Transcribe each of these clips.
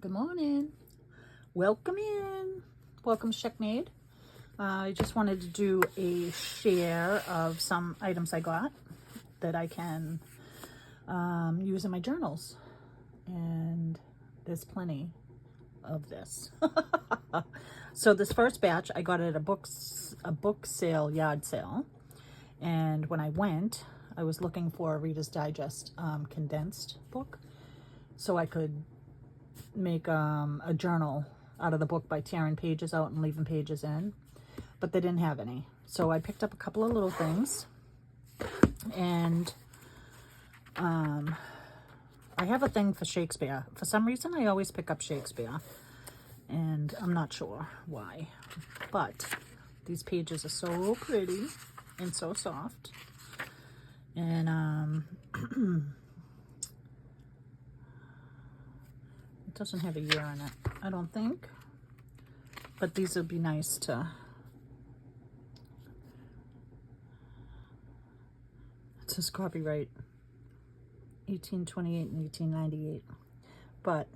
Good morning. Welcome in. Welcome to SheckMade. I just wanted to do a share of some items I got that I can use in my journals. And there's plenty of this. So this first batch, I got it at a book sale, yard sale. And when I went, I was looking for a Reader's Digest condensed book so I could make a journal out of the book by tearing pages out and leaving pages in, but they didn't have any. So I picked up a couple of little things, and I have a thing for Shakespeare. For some reason, I always pick up Shakespeare, and I'm not sure why, but these pages are so pretty and so soft, and it doesn't have a year in it, I don't think, but these would be nice to, it says copyright 1828 and 1898, but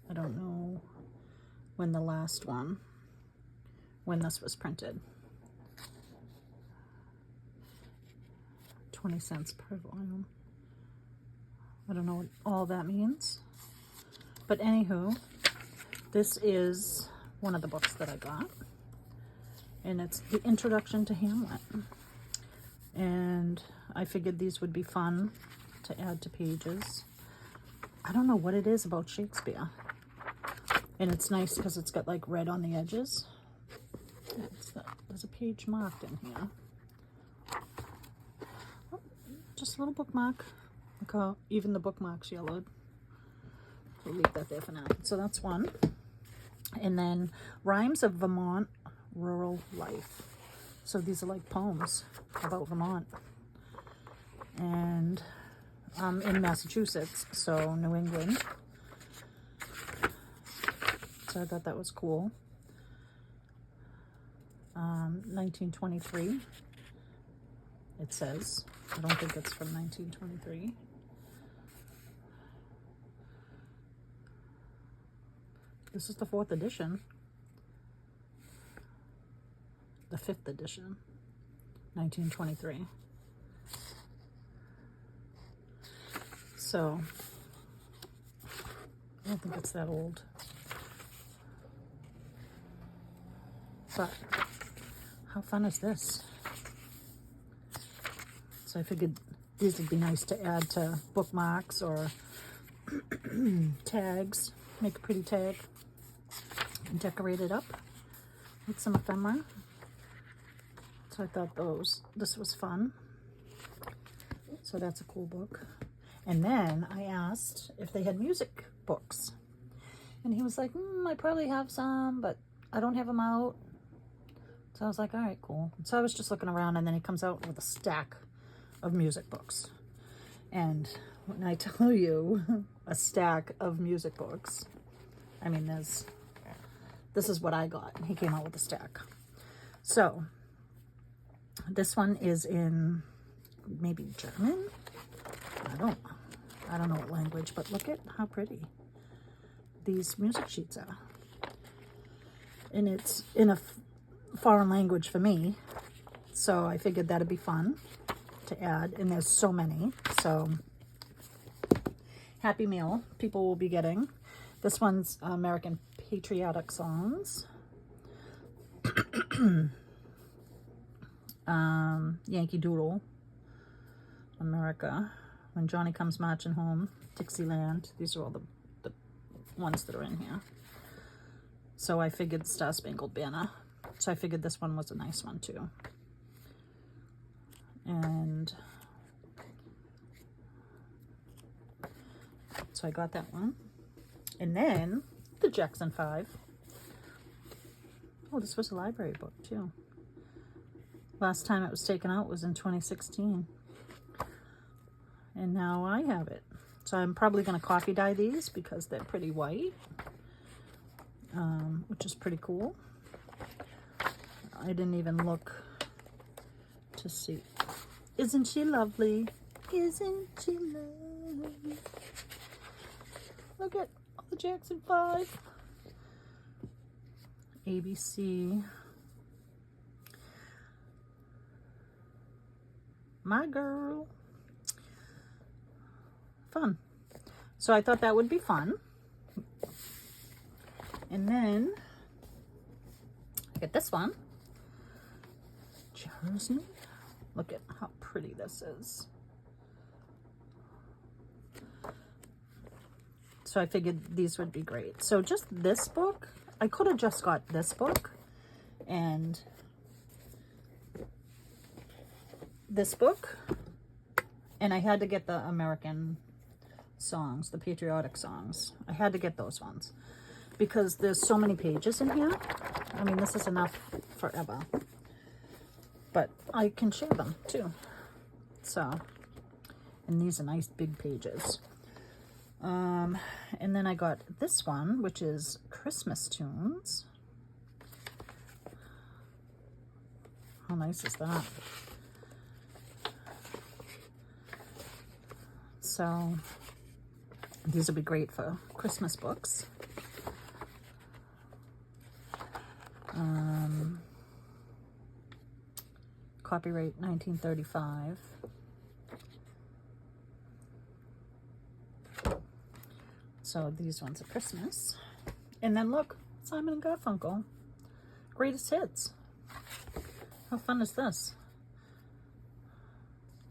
I don't know when the last one, when this was printed. 20 cents per volume. I don't know what all that means. But anywho, this is one of the books that I got, and it's the Introduction to Hamlet. And I figured these would be fun to add to pages. I don't know what it is about Shakespeare. And it's nice because it's got like red on the edges. There's a page marked in here. Oh, just a little bookmark. Look how even the bookmark's yellowed. We'll leave that there for now. So that's one. And then Rhymes of Vermont Rural Life. So these are like poems about Vermont. And I'm in Massachusetts, so New England. So I thought that was cool. 1923, it says. I don't think it's from 1923. This is the 4th edition. The 5th edition. 1923. So, I don't think it's that old. But, how fun is this? So I figured these would be nice to add to bookmarks or tags. Make a pretty tag. And decorate it up with some ephemera. So I thought this was fun. So that's a cool book. And then I asked if they had music books. And he was like, I probably have some, but I don't have them out. So I was like, all right, cool. So I was just looking around, and then he comes out with a stack of music books. And when I tell you a stack of music books, I mean, this is what I got. He came out with a stack. So this one is in maybe German. I don't know what language, but look at how pretty these music sheets are. And it's in a foreign language for me, so I figured that'd be fun to add. And there's so many, so Happy Meal people will be getting. This one's American Patriotic Songs. Yankee Doodle. America. When Johnny Comes Marching Home. Dixieland. These are all the ones that are in here. So I figured Star Spangled Banner. So I figured this one was a nice one too. And so I got that one. And then the Jackson 5. Oh, this was a library book too. Last time it was taken out was in 2016. And now I have it. So I'm probably going to coffee dye these because they're pretty white, which is pretty cool. I didn't even look to see. Isn't she lovely? Isn't she lovely? Look at the Jackson 5. ABC. My girl. Fun. So I thought that would be fun. And then I get this one. Jersey. Look at how pretty this is. So I figured these would be great. So just this book, I could have just got this book and this book, and I had to get the American songs, the patriotic songs. I had to get those ones because there's so many pages in here. I mean, this is enough forever, but I can share them too. So, and these are nice big pages. And then I got this one, which is Christmas tunes. How nice is that? So these will be great for Christmas books. Copyright 1935. So these ones are Christmas. And then look, Simon and Garfunkel. Greatest hits. How fun is this?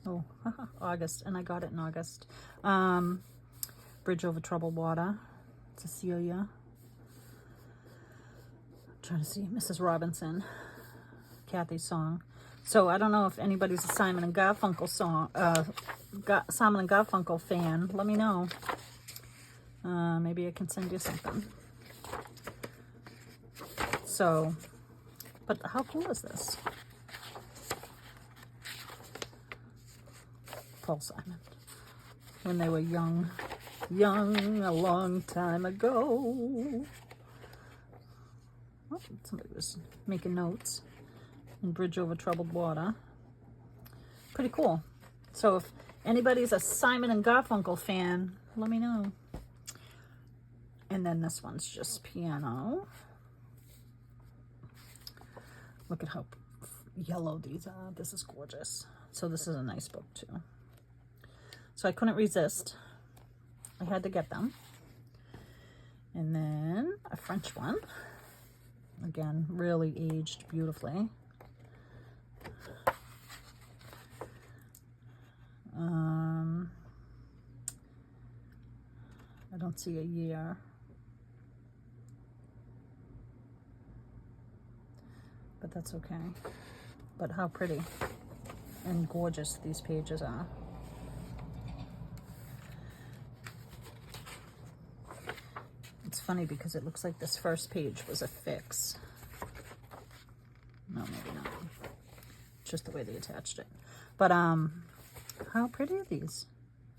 Oh, August. And I got it in August. Bridge Over Troubled Water. Cecilia. I'm trying to see. Mrs. Robinson. Kathy's song. So I don't know if anybody's a Simon and Garfunkel song, Simon and Garfunkel fan. Let me know. Maybe I can send you something. So, but how cool is this? Paul Simon. When they were young, a long time ago. Oh, somebody was making notes. In Bridge Over Troubled Water. Pretty cool. So if anybody's a Simon and Garfunkel fan, let me know. And then this one's just piano. Look at how yellow these are. This is gorgeous. So this is a nice book too. So I couldn't resist. I had to get them. And then a French one. Again, really aged beautifully. I don't see a year. But that's okay. But how pretty and gorgeous these pages are. It's funny because it looks like this first page was a fix. No, maybe not. Just the way they attached it. But how pretty are these?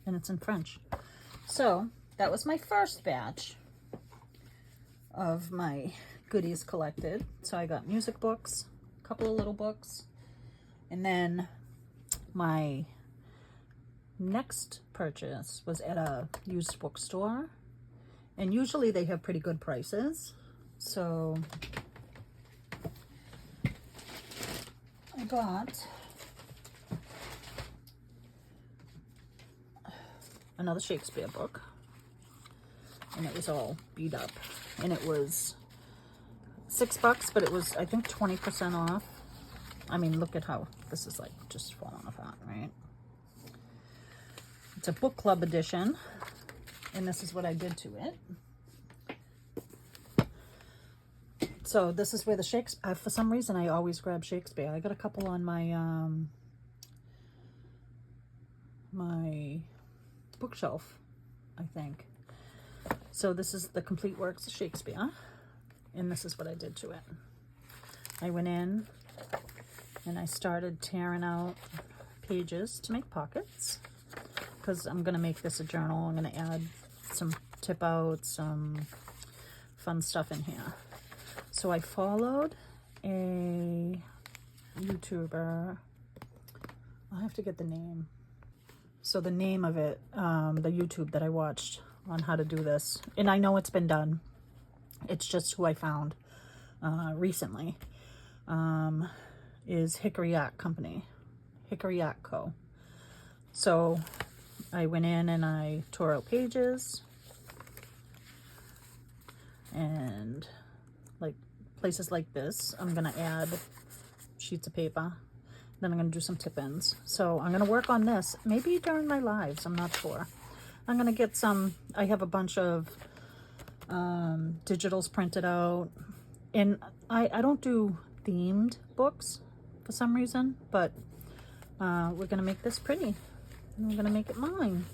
And it's in French. So that was my first batch of my goodies collected. So I got music books, a couple of little books, and then my next purchase was at a used bookstore, and usually they have pretty good prices. So I got another Shakespeare book, and it was all beat up, and it was $6, but it was, I think, 20% off. I mean, look at how this is like just falling apart, right? It's a book club edition, and this is what I did to it. So this is where the Shakespeare, for some reason I always grab Shakespeare. I got a couple on my my bookshelf, I think. So this is the complete works of Shakespeare, and this is what I did to it. I went in and I started tearing out pages to make pockets, because I'm going to make this a journal. I'm going to add some tip outs, some fun stuff in here. So I followed a YouTuber. I'll have to get the name. So the name of it, the YouTube that I watched on how to do this. And I know it's been done. It's just who I found recently. Is Hickory Yacht Company. Hickory Yacht Co. So I went in and I tore out pages. And like places like this, I'm going to add sheets of paper. Then I'm going to do some tip-ins. So I'm going to work on this maybe during my lives. I'm not sure. I'm going to get some, I have a bunch of digitals printed out. And I don't do themed books for some reason, but we're going to make this pretty. And we're going to make it mine.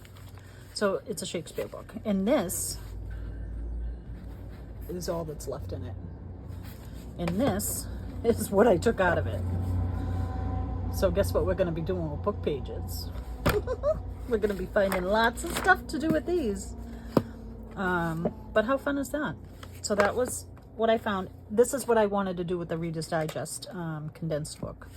So it's a Shakespeare book. And this is all that's left in it. And this is what I took out of it. So guess what we're going to be doing with book pages? We're going to be finding lots of stuff to do with these. But how fun is that? So that was what I found. This is what I wanted to do with the Reader's Digest condensed book.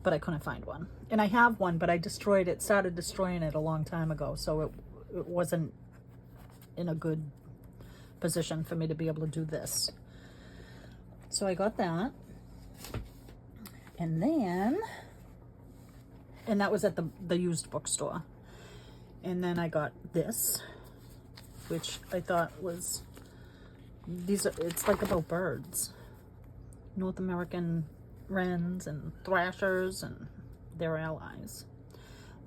But I couldn't find one. And I have one, but I destroyed it, started destroying it a long time ago. So it wasn't in a good position for me to be able to do this. So I got that. And then, and that was at the used bookstore. And then I got this, which I thought was, it's like about birds. North American wrens and thrashers and their allies.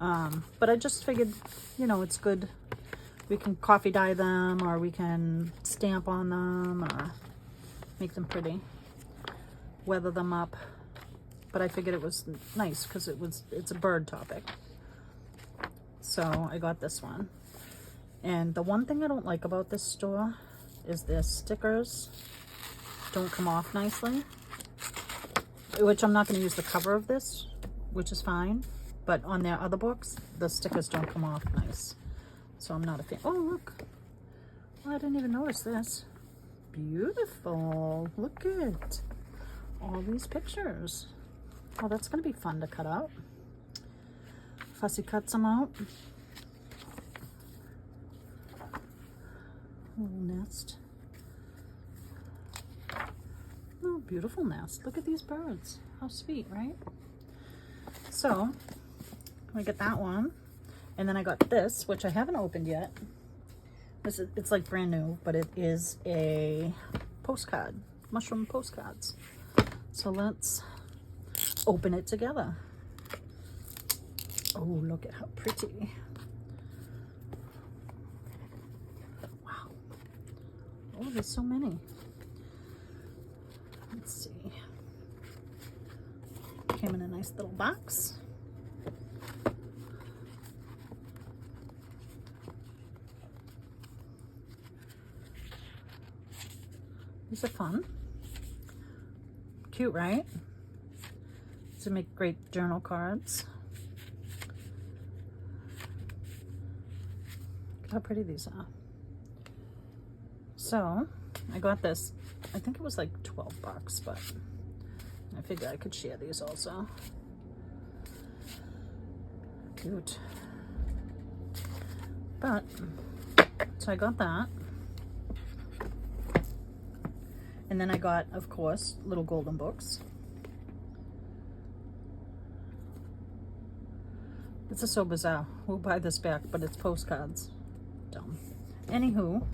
But I just figured, you know, it's good. We can coffee dye them, or we can stamp on them, or make them pretty. Weather them up. But I figured it was nice because it's a bird topic. So I got this one. And the one thing I don't like about this store is their stickers don't come off nicely. Which I'm not going to use the cover of this, which is fine. But on their other books, the stickers don't come off nice. So I'm not a fan. Oh, look. Oh, I didn't even notice this. Beautiful. Look at all these pictures. Oh, that's going to be fun to cut out. Fussy cuts them out. Little nest. Oh, beautiful nest. Look at these birds. How sweet, right? So, we get that one. And then I got this, which I haven't opened yet. It's like brand new, but it is a postcard. Mushroom postcards. So let's open it together. Oh, look at how pretty. Wow. Oh, there's so many. Let's see. Came in a nice little box. These are fun. Cute, right? These would make great journal cards. Look how pretty these are. So, I got this. I think it was like 12 bucks, but I figured I could share these also. Cute. But, so I got that. And then I got, of course, little golden books. This is so bizarre. We'll buy this back, but it's postcards. Dumb. Anywho,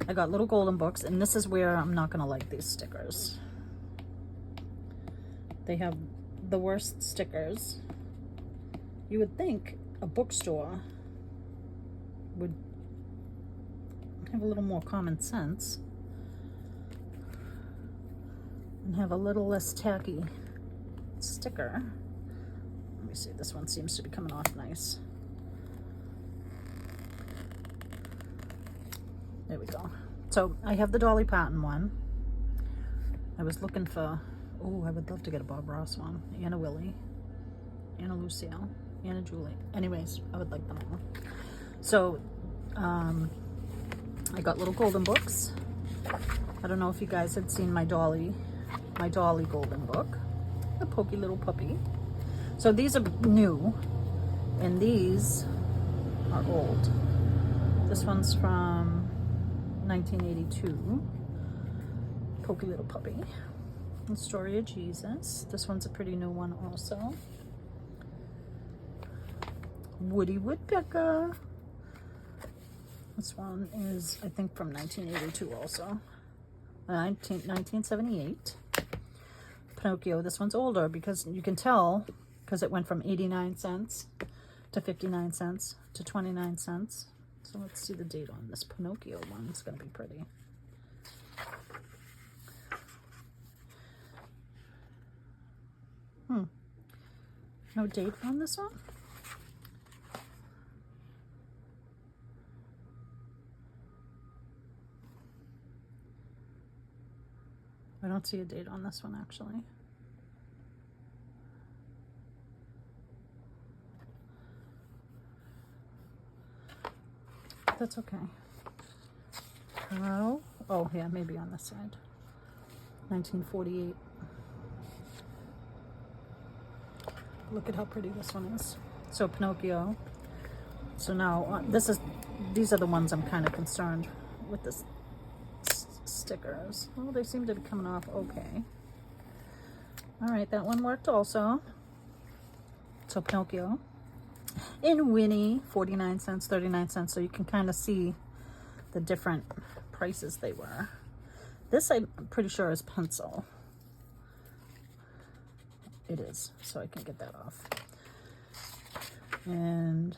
I got little golden books, and this is where I'm not going to like these stickers. They have the worst stickers. You would think a bookstore would have a little more common sense and have a little less tacky sticker. Let me see, this one seems to be coming off nice. There we go. So I have the Dolly Parton one. I was looking for, oh, I would love to get a Bob Ross one. Anna Willie, Anna Lucille, Anna Julie. Anyways, I would like them all. So I got little golden books. I don't know if you guys had seen my Dolly golden book. The pokey little puppy. So these are new, and these are old. This one's from 1982. Pokey little puppy. The Story of Jesus. This one's a pretty new one also. Woody Woodpecker. This one is, I think, from 1982 also. 1978. Pinocchio. This one's older because you can tell because it went from 89 cents to 59 cents to 29 cents. So let's see the date on this Pinocchio one. It's going to be pretty. No date on this one? I don't see a date on this one actually. That's okay. Oh yeah, maybe on this side. 1948. Look at how pretty this one is. So Pinocchio. So now these are the ones I'm kind of concerned with this stickers. Oh, they seem to be coming off okay. All right, that one worked also. So Pinocchio. And Winnie, 49 cents, 39 cents. So you can kind of see the different prices they were. This I'm pretty sure is pencil. It is, so I can get that off. And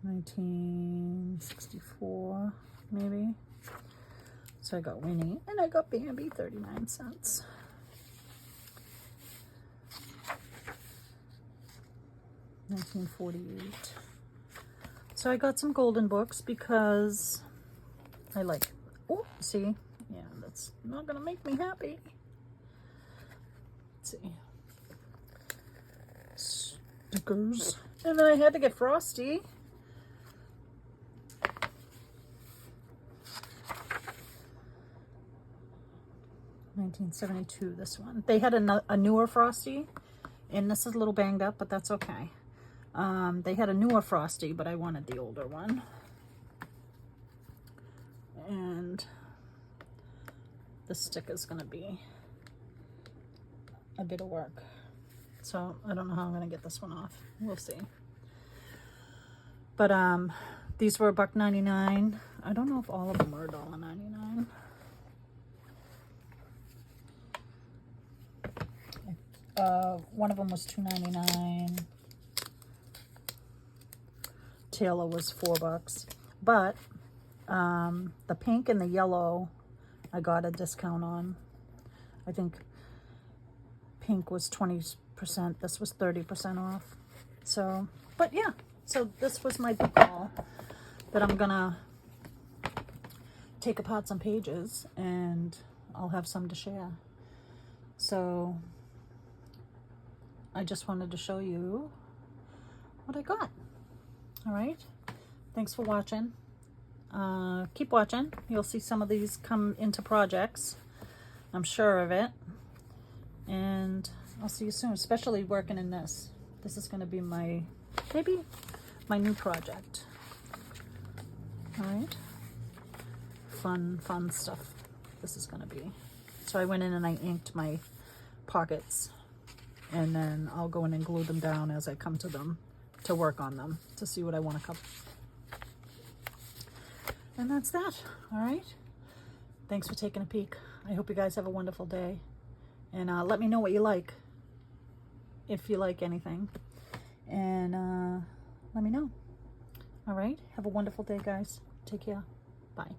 $19.64 maybe. So I got Winnie and I got Bambi, 39 cents. $19.48. So I got some golden books because I like, oh, see, yeah, that's not gonna make me happy. Let's see. Stickers. And then I had to get Frosty. $19.72, this one. They had a newer Frosty, and this is a little banged up, but that's okay. They had a newer Frosty, but I wanted the older one. And the stick is going to be a bit of work. So I don't know how I'm going to get this one off. We'll see. But these were $1.99. I don't know if all of them were $1.99. One of them was $2.99. Taylor was $4. But the pink and the yellow I got a discount on. I think pink was 20%, this was 30% off. So, but yeah, so this was my book haul that I'm gonna take apart some pages and I'll have some to share. So I just wanted to show you what I got. All right, thanks for watching. Keep watching. You'll see some of these come into projects. I'm sure of it. And I'll see you soon, especially working in this. This is going to be maybe my new project. All right. Fun stuff this is going to be. So I went in and I inked my pockets. And then I'll go in and glue them down as I come to them to work on them to see what I want to cover. And that's that. All right. Thanks for taking a peek. I hope you guys have a wonderful day. And let me know what you like. If you like anything. And let me know. All right. Have a wonderful day, guys. Take care. Bye.